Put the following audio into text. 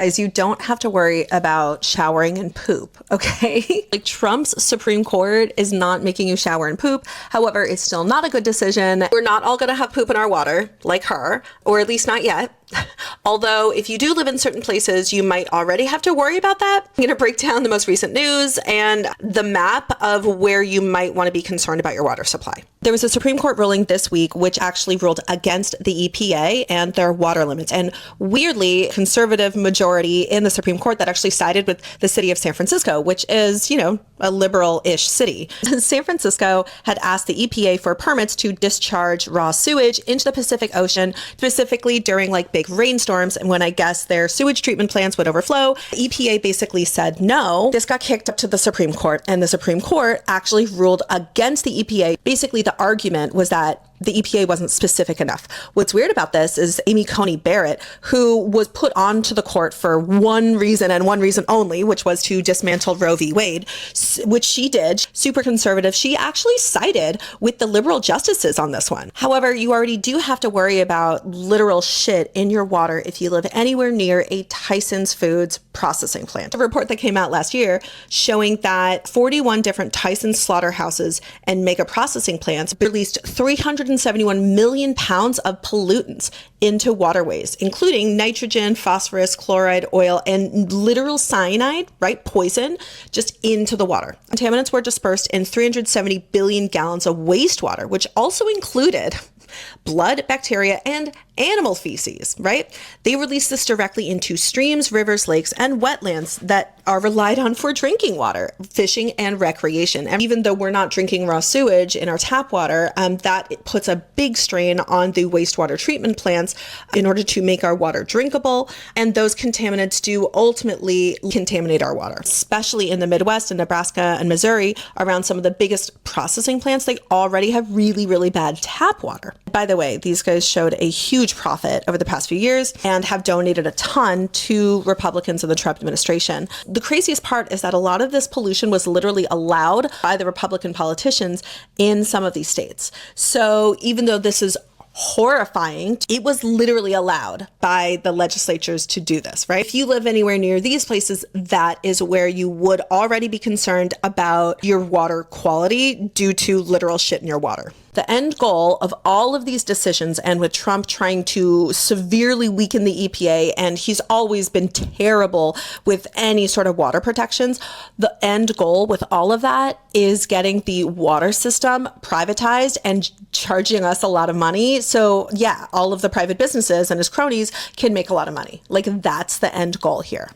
Guys, you don't have to worry about showering and poop, okay? Like Trump's Supreme Court is not making you shower and poop. However, it's still not a good decision. We're not all gonna have poop in our water like her, or at least not yet. Although if you do live in certain places, you might already have to worry about that. I'm gonna break down the most recent news and the map of where you might wanna be concerned about your water supply. There was a Supreme Court ruling this week which actually ruled against the EPA and their water limits. And weirdly, conservative majority in the Supreme Court that actually sided with the city of San Francisco, which is, you know, a liberal-ish city. San Francisco had asked the EPA for permits to discharge raw sewage into the Pacific Ocean, specifically during like big rainstorms. And when I guess their sewage treatment plants would overflow, the EPA basically said no. This got kicked up to the Supreme Court, and the Supreme Court actually ruled against the EPA. Basically, the argument was that the EPA wasn't specific enough. What's weird about this is Amy Coney Barrett, who was put onto the court for one reason and one reason only, which was to dismantle Roe v. Wade, which she did. Super conservative. She actually sided with the liberal justices on this one. However, you already do have to worry about literal shit in your water if you live anywhere near a Tyson's Foods processing plant. A report that came out last year showing that 41 different Tyson slaughterhouses and mega processing plants released 371 million pounds of pollutants into waterways, including nitrogen, phosphorus, chloride, oil, and literal cyanide, right? Poison, just into the water. Contaminants were dispersed in 370 billion gallons of wastewater, which also included blood, bacteria, and animal feces, right? They release this directly into streams, rivers, lakes, and wetlands that are relied on for drinking water, fishing, and recreation. And even though we're not drinking raw sewage in our tap water, that puts a big strain on the wastewater treatment plants in order to make our water drinkable. And those contaminants do ultimately contaminate our water, especially in the Midwest and Nebraska and Missouri around some of the biggest processing plants. They already have really, really bad tap water. By the way, these guys showed a huge profit over the past few years and have donated a ton to Republicans in the Trump administration. The craziest part is that a lot of this pollution was literally allowed by the Republican politicians in some of these states. So even though this is horrifying, it was literally allowed by the legislatures to do this, right? If you live anywhere near these places, that is where you would already be concerned about your water quality due to literal shit in your water. The end goal of all of these decisions, and with Trump trying to severely weaken the EPA, and he's always been terrible with any sort of water protections, the end goal with all of that is getting the water system privatized and charging us a lot of money. So yeah, all of the private businesses and his cronies can make a lot of money. Like, that's the end goal here.